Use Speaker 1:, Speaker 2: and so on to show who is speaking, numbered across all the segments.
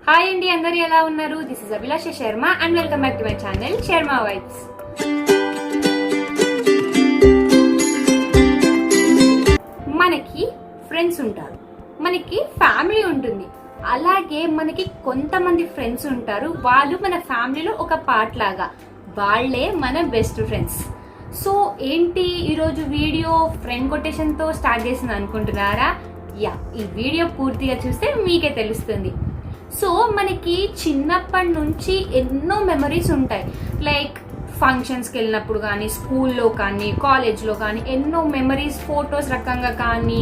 Speaker 1: Hi అండి, అందరూ ఎలా ఉన్నారు? This is Abhilasha Sharma and welcome back to my channel Sharma vibes. మనకి ఫ్రెండ్స్ ఉంటారు, మనకి ఫ్యామిలీ ఉంటుంది, అలాగే మనకి కొంతమంది ఫ్రెండ్స్ ఉంటారు. వాళ్ళు మన ఫ్యామిలీలో ఒక పార్ట్ లాగా, వాళ్ళే మన బెస్ట్ ఫ్రెండ్స్. సో ఏంటి ఈరోజు వీడియో ఫ్రెండ్ కొటేషన్తో స్టార్ట్ చేసింది అనుకుంటున్నారా? ఈ వీడియో పూర్తిగా చూస్తే మీకే తెలుస్తుంది. సో మనకి చిన్నప్పటి నుంచి ఎన్నో మెమరీస్ ఉంటాయి. లైక్ ఫంక్షన్స్కి వెళ్ళినప్పుడు కానీ, స్కూల్లో కానీ, కాలేజ్లో కానీ ఎన్నో మెమరీస్, ఫొటోస్ రకంగా కానీ,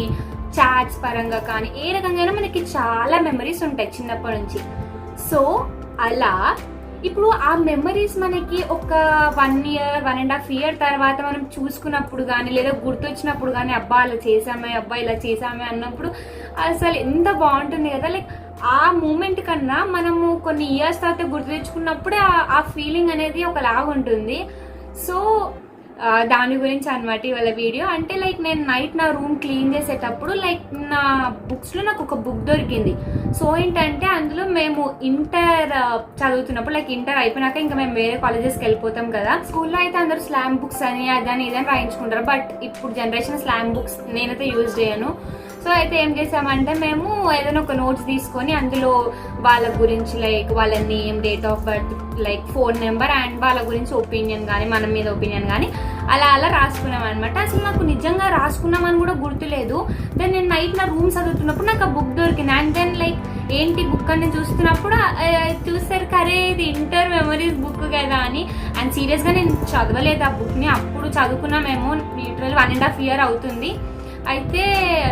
Speaker 1: చాట్స్ పరంగా కానీ, ఏ రకంగా మనకి చాలా మెమరీస్ ఉంటాయి చిన్నప్పటి నుంచి. సో అలా ఇప్పుడు ఆ మెమరీస్ మనకి ఒక 1 year, 1.5 year తర్వాత మనం చూసుకున్నప్పుడు కానీ, లేదా గుర్తొచ్చినప్పుడు కానీ, అబ్బా అలా చేసామే, అబ్బా ఇలా చేసామే అన్నప్పుడు అసలు ఎంత బాగుంటుంది కదా. లైక్ ఆ మూమెంట్ కన్నా మనము కొన్ని ఇయర్స్ తర్వాత గుర్తు తెచ్చుకున్నప్పుడే ఆ ఫీలింగ్ అనేది ఒకలాగా ఉంటుంది. సో దాని గురించి అనమాట ఇవాళ వీడియో. అంటే లైక్ నేను నైట్ నా రూమ్ క్లీన్ చేసేటప్పుడు లైక్ నా బుక్స్లో నాకు ఒక బుక్ దొరికింది. సో ఏంటంటే అందులో మేము ఇంటర్ చదువుతున్నప్పుడు, లైక్ ఇంటర్ అయిపోయినాక ఇంకా మేము వేరే కాలేజెస్కి వెళ్ళిపోతాం కదా. స్కూల్లో అయితే అందరూ స్లామ్ బుక్స్ అని అదని ఇదని రాయించుకుంటారు, బట్ ఇప్పుడు జనరేషన్ స్లామ్ బుక్స్ నేనైతే యూజ్ చేయను. సో అయితే ఏం చేసామంటే మేము ఏదైనా ఒక నోట్స్ తీసుకొని అందులో వాళ్ళ గురించి, లైక్ వాళ్ళ name, date of birth, like phone number and వాళ్ళ గురించి ఒపీనియన్ కానీ, మన మీద ఒపీనియన్ కానీ అలా రాసుకున్నాం అనమాట. అసలు నాకు నిజంగా రాసుకున్నామని కూడా గుర్తులేదు. దెన్ నేను నైట్ నా రూమ్ చదువుతున్నప్పుడు నాకు ఆ బుక్ దొరికింది. అండ్ దెన్ లైక్ ఏంటి బుక్ అని చూస్తున్నప్పుడు చూస్తారు అరే ఇది ఇంటర్ మెమరీస్ బుక్ కదా అని. అండ్ సీరియస్గా నేను చదవలేదు ఆ బుక్ని, అప్పుడు చదువుకున్నామేమో లిటరల్ 1.5 year అవుతుంది. అయితే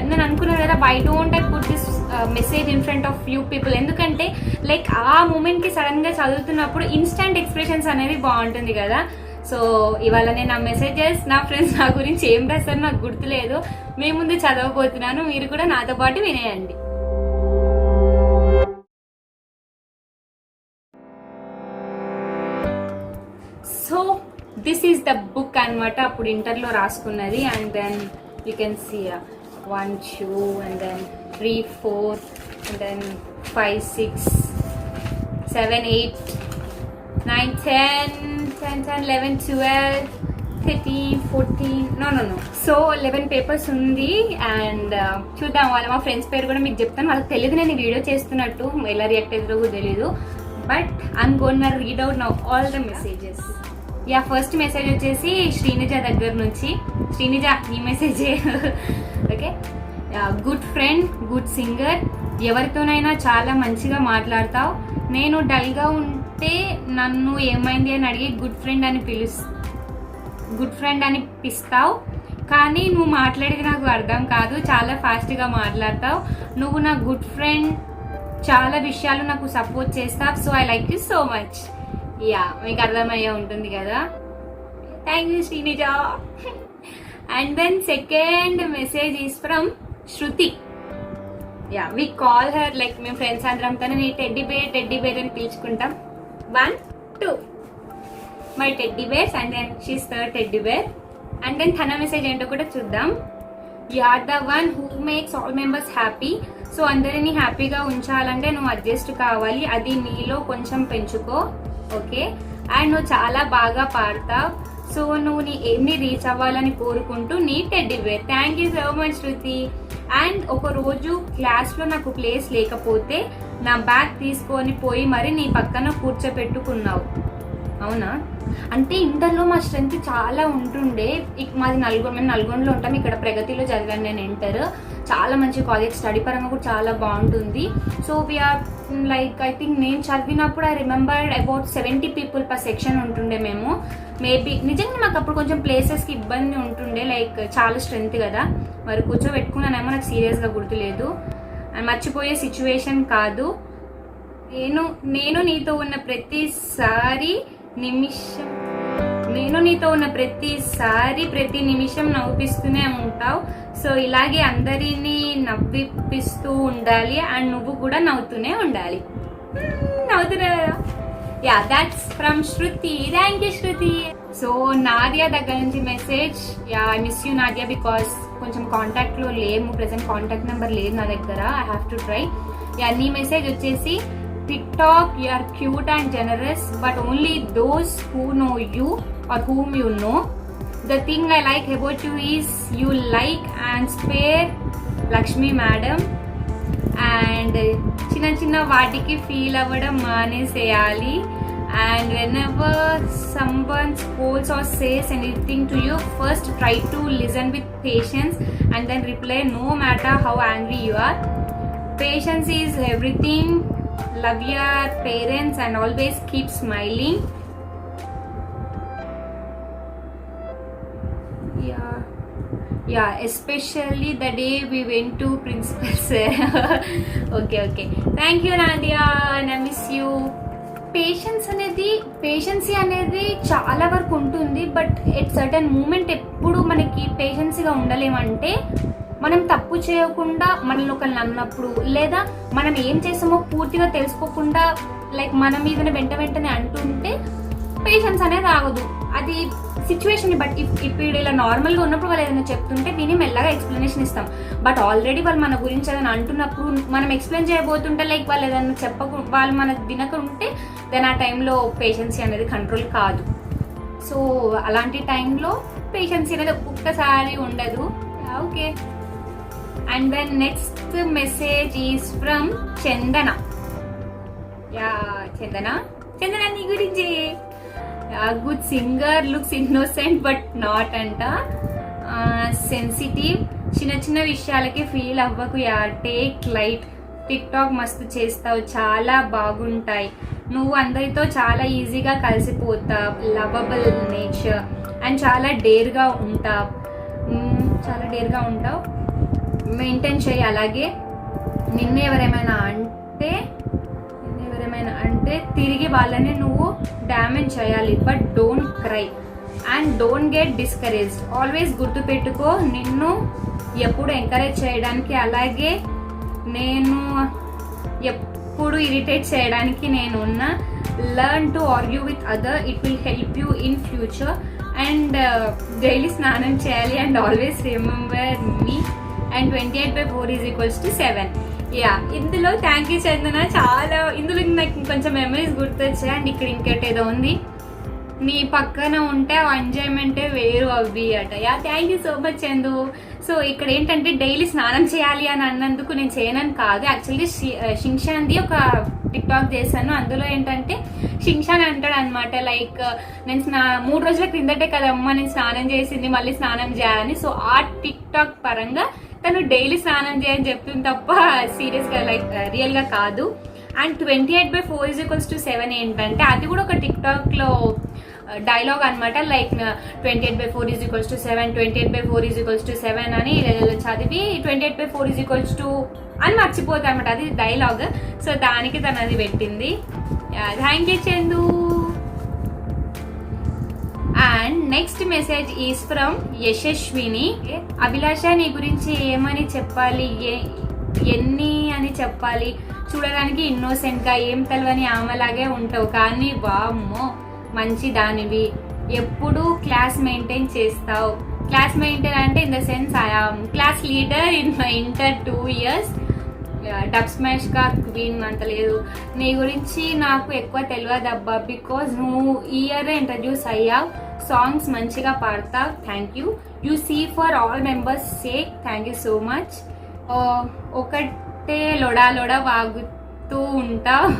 Speaker 1: నేను అనుకున్నాను కదా, why don't I put this message in front of few people. ఎందుకంటే లైక్ ఆ మూమెంట్కి సడన్గా చదువుతున్నప్పుడు ఇన్స్టంట్ ఎక్స్ప్రెషన్స్ అనేది బాగుంటుంది కదా. సో ఇవాళ నేను ఆ మెసేజెస్ నా ఫ్రెండ్స్ నా గురించి ఏం రాస్తారో నాకు గుర్తులేదు, మీ ముందు చదవబోతున్నాను, మీరు కూడా నాతో పాటు వినేయండి. So this is the book అనమాట, అప్పుడు ఇంటర్లో రాసుకున్నది. And then you can see 1 2 and then 3 4 and then 5 6 7 8 9 10 11 12 13 14 no so 11 papers ఉంది. అండ్ చూద్దాం, వాళ్ళ మా ఫ్రెండ్స్ పేరు కూడా మీకు చెప్తాను. వాళ్ళకి తెలియదు నేను వీడియో చేస్తున్నట్టు, ఎలా రియాక్ట్ అవుతుందో కూడా తెలీదు. But I'm gonna read out now all the messages. First message వచ్చేసి శ్రీనిజ దగ్గర నుంచి. శ్రీనిజ నీ మెసేజే. Okay, good friend, good singer, ఎవరితోనైనా చాలా మంచిగా మాట్లాడతావు. నేను డల్గా ఉంటే నన్ను ఏమైంది అని అడిగి గుడ్ ఫ్రెండ్ అని పిస్తావు. కానీ నువ్వు మాట్లాడేది నాకు అర్థం కాదు, చాలా ఫాస్ట్గా మాట్లాడతావు. నువ్వు నా గుడ్ ఫ్రెండ్, చాలా విషయాలు నాకు సపోర్ట్ చేస్తావు. So I like you so much. మీకు అర్థమయ్యే ఉంటుంది కదా. Thank you Srinija. And then second message is from Shruti. We call her, like మేము ఫ్రెండ్స్ అందరం తనని టెడ్డీ బేర్ అని పిలుచుకుంటాం. 1 2 my teddy bears. And then she's third teddy bear. And then తన మెసేజ్ ఏంటో కూడా చూద్దాం. You are the one who makes all members happy. So అందరినీ హ్యాపీగా ఉంచాలంటే నువ్వు అడ్జస్ట్ కావాలి, అది నీలో కొంచెం పెంచుకో. ఓకే, అండ్ నువ్వు చాలా బాగా పాడతావు. సో నువ్వు నీ ఏమి రీచ్ అవ్వాలని కోరుకుంటూ నీ teddy bear. Thank you so much Shruti. And ఒక రోజు క్లాస్లో నాకు ప్లేస్ లేకపోతే నా బ్యాగ్ తీసుకొని పోయి మరి నీ పక్కన కూర్చోపెట్టుకున్నావు. అవునా? అంటే ఇంటర్లో మా స్ట్రెంత్ చాలా ఉంటుండే. మాది మేము నల్గొండలో ఉంటాం, ఇక్కడ ప్రగతిలో చదివాను నేను ఇంటర్. చాలా మంచి కాలేజ్, స్టడీ పరంగా కూడా చాలా బాగుంటుంది. So we are like I think నేను చదివినప్పుడు I remembered about 70 people per section ఉంటుండే మేము. మేబీ నిజంగా మాకు అప్పుడు కొంచెం ప్లేసెస్కి ఇబ్బంది ఉంటుండే, లైక్ చాలా స్ట్రెంత్ కదా. మరి కూర్చోబెట్టుకున్నానేమో నాకు సీరియస్గా గుర్తులేదు, మర్చిపోయే సిచ్యువేషన్ కాదు. నేను నీతో ఉన్న ప్రతిసారి ప్రతి నిమిషం నవ్విస్తూనే ఉంటావు. సో ఇలాగే అందరినీ నవ్విపిస్తూ ఉండాలి, అండ్ నువ్వు కూడా నవ్వుతూనే ఉండాలి. నవ్వుతున్నా that's from Shruti. Thank you Shruti. So Nadia దగ్గర నుంచి message. I miss you Nadia, because కొంచెం కాంటాక్ట్లో లేము, ప్రెసెంట్ కాంటాక్ట్ నెంబర్ లేదు నా దగ్గర. I have to try. నీ మెసేజ్ వచ్చేసి TikTok, you are cute and generous, but only those who know you or whom you know. The thing I like about you is you like and spare Lakshmi madam, and చిన్న చిన్న వాటికి feel అవ్వడం మానేసేయాలి. And whenever someone scolds or says anything to you, first try to listen with patience and then reply no matter how angry you are. Patience is everything. Love your parents and always keep smiling. Yeah, especially the day we went to principal's. Okay, thank you Nadia, and I miss you. పేషెన్సీ అనేది చాలా వరకు ఉంటుంది, but at certain moment ఎప్పుడు మనకి పేషెన్సీగా ఉండలేమంటే మనం తప్పు చేయకుండా మనల్ని ఒకరు నన్నప్పుడు, లేదా మనం ఏం చేస్తామో పూర్తిగా తెలుసుకోకుండా లైక్ మన మీదనే వెంటనే అంటుంటే పేషెన్స్ అనేది ఆగదు. అది సిచ్యువేషన్ బట్ ఇప్పుడు ఇలా నార్మల్గా ఉన్నప్పుడు వాళ్ళు ఏదైనా చెప్తుంటే విని మెల్లగా ఎక్స్ప్లెనేషన్ ఇస్తాం. బట్ ఆల్రెడీ వాళ్ళు మన గురించి ఏదైనా అంటున్నప్పుడు మనం ఎక్స్ప్లెయిన్ చేయబోతుంటే లైక్ వాళ్ళు ఏదైనా వాళ్ళు మనకు వినకుంటే దెన్ ఆ టైంలో పేషెన్సీ అనేది కంట్రోల్ కాదు. సో అలాంటి టైంలో పేషెన్సీ అనేది ఒక్కసారి ఉండదు. Okay, and then next message is from Chandana. Chandana నీ గురించి good singer, looks innocent but not అంట, సెన్సిటివ్, చిన్న విషయాలకి ఫీల్ అవ్వకు, టేక్ లైట్, టిక్టాక్ మస్తు చేస్తావు, చాలా బాగుంటాయి, నువ్వు అందరితో చాలా ఈజీగా కలిసిపోతావు, లవబుల్ నేచర్ అండ్ చాలా డేర్గా ఉంటావు, మెయింటైన్ చేయి. అలాగే నిన్ను ఎవరేమైనా అంటే తిరిగి వాళ్ళని నువ్వు డ్యామేజ్ చేయాలి, but don't cry and don't get discouraged. Always గుర్తుపెట్టుకో, నిన్ను ఎప్పుడు ఎంకరేజ్ చేయడానికి, అలాగే నేను ఎప్పుడు ఇరిటేట్ చేయడానికి నేను ఉన్నా. Learn to argue with other, it will help you in future. And daily స్నానం చేయాలి and always remember me. And 28/4 = 7. ఇందులో థ్యాంక్ యూ చందన. ఇందులో నాకు కొంచెం మెమరీస్ గుర్తొచ్చాయి. అండ్ ఇక్కడ ఇంకోటి ఏదో ఉంది, నీ పక్కన ఉంటే ఆ ఎంజాయ్మెంటే వేరు అవి అట. Thank you so much Chandu. So ఇక్కడ ఏంటంటే డైలీ స్నానం చేయాలి అని అన్నందుకు నేను చేయనని కాదు, యాక్చువల్లీ షింగ్షాన్ది ఒక టిక్టాక్ చేశాను. అందులో ఏంటంటే షింగ్షాన్ అంటాడు అనమాట, లైక్ నేను 3 రోజుల క్రిందటే కదమ్మా నేను స్నానం చేసింది, మళ్ళీ స్నానం చేయాలని. సో ఆ టిక్టాక్ పరంగా తను డైలీ స్నానం చేయని చెప్తుంది తప్ప సీరియస్గా లైక్ రియల్గా కాదు. అండ్ 28/4 = 7 ఏంటంటే అది కూడా ఒక టిక్టాక్లో డైలాగ్ అనమాట, లైక్ 28/4 = 7, 28/4 = 7 అని చదివి 28/4 అని మర్చిపోతాయి అనమాట, అది డైలాగ్. సో దానికి తను అది పెట్టింది. Thank you Chandu. And next message is from Yashaswini. Abhilash, నీ గురించి ఏమని చెప్పాలి, ఎన్ని అని చెప్పాలి, చూడడానికి ఇన్నోసెంట్ గా ఏం తెలవని ఆమెలాగే ఉంటావు, కానీ వామ్మో మంచి దానివి, ఎప్పుడు క్లాస్ మెయింటైన్ చేస్తావు. క్లాస్ మెయింటైన్ అంటే in the sense I'm class leader in my inter 2 years. Dub smash గా క్వీన్ అంత లేదు. నీ గురించి నాకు ఎక్కువ తెలియదు అబ్బా, బికాజ్ నువ్వు ఈ ఇయర్ ఇంట్రడ్యూస్ అయ్యావు, సాంగ్స్ మంచిగా పాడతావు. Thank you. You see for all members sake. Thank you so much. ఒకటే లొడా వాగుతూ ఉంటావు.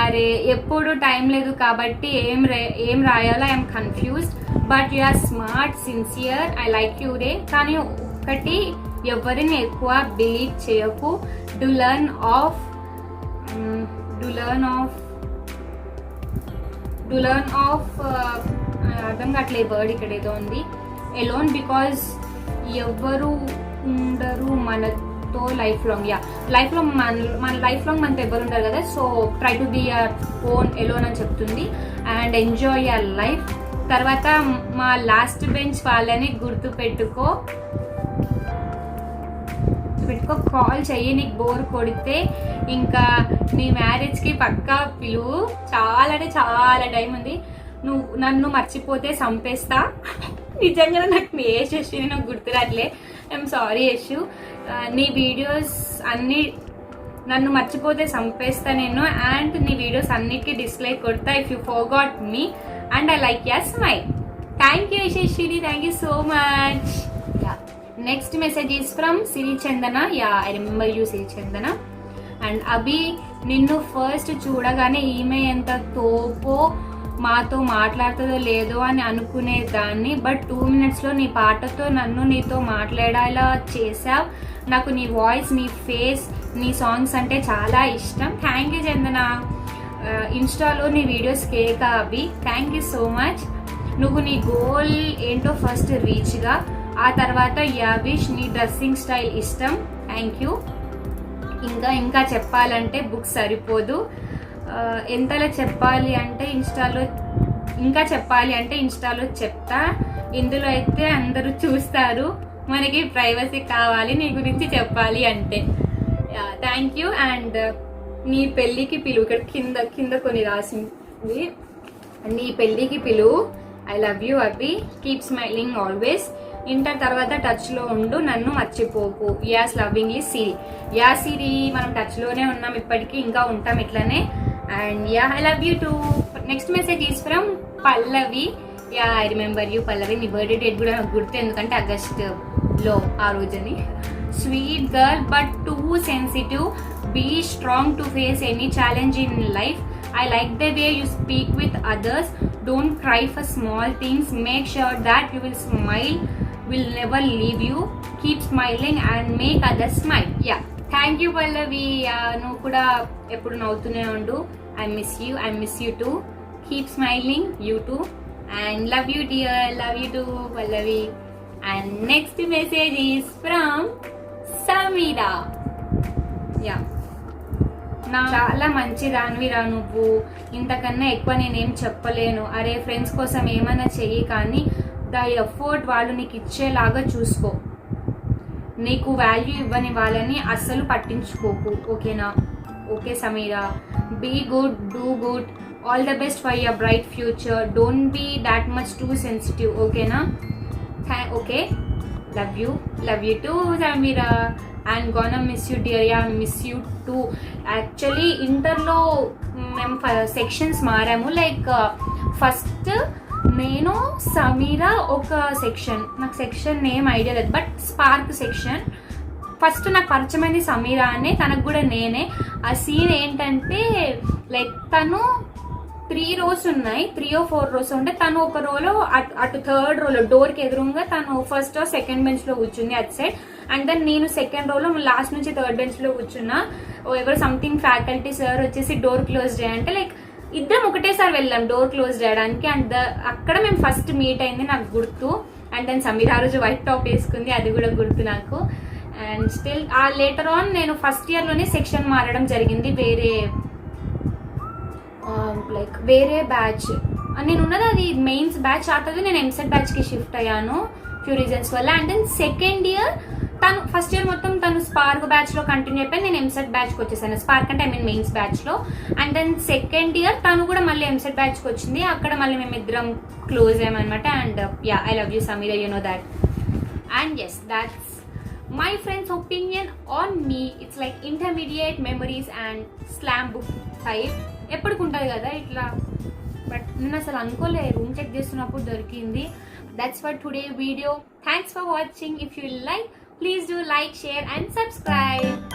Speaker 1: అరే ఎప్పుడు టైం లేదు కాబట్టి ఏం రాయాలో I'm confused, but you are smart, sincere, I like you రే. కానీ ఒకటి, ఎవరిని ఎక్కువ బిలీవ్ చేయకు. డు లర్న్ ఆఫ్ అర్థం కావట్లే వర్డ్, ఇక్కడ ఏదో ఉంది, ఎలోన్, బికాజ్ ఎవరు ఉండరు మనతో లైఫ్ లాంగ్. మన లైఫ్ లాంగ్ మనతో ఎవరు ఉండరు కదా. So try to be your own alone అని చెప్తుంది. And enjoy your life. తర్వాత మా లాస్ట్ బెంచ్ వాళ్ళని గుర్తు పెట్టుకో, కాల్ చెయ్యి, నీకు బోర్ కొడితే ఇంకా నీ మ్యారేజ్కి పక్కా పిలువు. చాలా అంటే చాలా టైం ఉంది, నువ్వు నన్ను మర్చిపోతే చంపేస్తా. నిజంగా నాకు ఏ యశస్వి నాకు గుర్తురాట్లే, ఐఎమ్ సారీ యశు. నీ వీడియోస్ అన్నీ నన్ను మర్చిపోతే చంపేస్తా నేను, అండ్ నీ వీడియోస్ అన్నిటికీ డిస్లైక్ కొడతా if you forgot me, and I like your smile. Thank you Yashaswini, thank you so much. Next message is from Siri Chandana. I remember you Siri Chandana. And Abhi, నిన్ను ఫస్ట్ చూడగానే ఈమె ఎంత తోపో, మాతో మాట్లాడుతుందో లేదో అని అనుకునేదాన్ని, బట్ 2 minutesలో నీ పాటతో నన్ను నీతో మాట్లాడేలా చేసావు. నాకు నీ వాయిస్, నీ ఫేస్, నీ సాంగ్స్ అంటే చాలా ఇష్టం. థ్యాంక్ యూ చందన. ఇన్స్టాలో నీ వీడియోస్ కేక అభి, థ్యాంక్ యూ సో మచ్. నువ్వు నీ గోల్ ఏంటో ఫస్ట్ రీచ్గా, ఆ తర్వాత యావిష్ నీ డ్రెస్సింగ్ స్టైల్ ఇష్టం. Thank you. ఇంకా చెప్పాలంటే బుక్ సరిపోదు. ఎంతలా చెప్పాలి అంటే ఇన్స్టాలో చెప్తా. ఇందులో అయితే అందరూ చూస్తారు, మనకి ప్రైవసీ కావాలి నీ గురించి చెప్పాలి అంటే. Thank you. అండ్ నీ పెళ్ళికి పిలువు, ఇక్కడ కింద కొన్ని రాసింది. నీ పెళ్ళికి పిలువు. I love you Abhi, keep smiling always. Inter తర్వాత టచ్లో ఉండు, నన్ను మర్చిపోకు. యాస్ లవింగ్లీ సిరి. సిరి, మనం టచ్లోనే ఉన్నాం ఇప్పటికీ, ఇంకా ఉంటాం ఇట్లానే. And I love you too. Next message is from Pallavi. I remember you Pallavi. నీ బర్త్డే డేట్ కూడా నాకు గుర్తు, ఎందుకంటే ఆగస్ట్లో ఆ రోజుని. Sweet girl but too sensitive, be strong to face any challenge in life. I like the way you speak with others. Don't cry for small things. Make sure that you will smile, will never leave you. Keep smiling and make others smile. Thank you Pallavi. నువ్వు కూడా ఎప్పుడు నవ్వుతూనే ఉండు. I miss you too. Keep smiling, you too. And love you dear, love you too Pallavi. And next message is from Samira. చాలా మంచి దానివిరా నువ్వు, ఇంతకన్నా ఎక్కువ నేనేం చెప్పలేను. అరే ఫ్రెండ్స్ కోసం ఏమైనా చెయ్యి, కానీ ద ఎఫర్ట్ వాళ్ళు నీకు ఇచ్చేలాగా చూసుకో. నీకు వాల్యూ ఇవ్వని వాళ్ళని అస్సలు పట్టించుకోకు, ఓకేనా? Okay Sameera. Be good, do good, all the best for your bright future. Don't be that much too sensitive, ఓకేనా? Okay, love you too Sameera. And gonna miss you dear. Miss you too. Actually ఇంటర్లో మేము sections మారాము. Like first నేను సమీరా ఒక section, నాకు section name idea లేదు, but spark section. First నాకు పరిచయమైంది సమీరా అనే, తనకు కూడా నేనే. ఆ సీన్ ఏంటంటే లైక్ తను 3 rows ఉన్నాయి, 3 or 4 rows ఉంటే తను ఒక రోలో అటు థర్డ్ రోలో డోర్కి ఎదురుగా తను ఫస్ట్ or సెకండ్ బెంచ్లో కూర్చుంది అటు సైడ్. అండ్ దెన్ నేను సెకండ్ రోలో లాస్ట్ నుంచి థర్డ్ బెంచ్లో కూర్చున్నా. ఎవరు సంథింగ్ ఫ్యాకల్టీ సార్ వచ్చేసి డోర్ క్లోజ్ చేయాలంటే లైక్ ఇద్దరం ఒకటేసారి వెళ్ళాం డోర్ క్లోజ్ చేయడానికి. అండ్ అక్కడ మేము ఫస్ట్ మీట్ అయింది నాకు గుర్తు. అండ్ దెన్ సమీర్ ఆ రోజు వైట్ టాప్ వేసుకుంది, అది కూడా గుర్తు నాకు. అండ్ స్టిల్ లేటర్ ఆన్ నేను ఫస్ట్ ఇయర్లోనే సెక్షన్ మారడం జరిగింది, వేరే బ్యాచ్. నేను ఉన్నది అది మెయిన్స్ బ్యాచ్. ఆ తర్వాత నేను ఎంసెట్ బ్యాచ్కి షిఫ్ట్ అయ్యాను ఫ్యూ రీజన్స్ వల్ల. అండ్ దెన్ సెకండ్ ఇయర్ తను ఫస్ట్ ఇయర్ మొత్తం తను స్పార్క్ బ్యాచ్లో కంటిన్యూ అయిపోయి నేను ఎంసెట్ బ్యాచ్కి వచ్చేసాను. స్పార్క్ అంటే మెయిన్స్ బ్యాచ్లో. అండ్ దెన్ సెకండ్ ఇయర్ తను కూడా మళ్ళీ ఎంసెట్ బ్యాచ్కి వచ్చింది. అక్కడ మళ్ళీ మేమిద్దరం క్లోజ్ అయ్యామన్నమాట. And I love you Sameera, you know that. And yes, that's my friend's opinion on me. It's like intermediate memories and slam book type. ఎప్పటికి ఉంటుంది కదా ఇట్లా, బట్ నేను అసలు అనుకోలే, రూమ్ చెక్ చేస్తున్నప్పుడు దొరికింది. That's for today video. Thanks for watching. If you like, please do like, share and subscribe.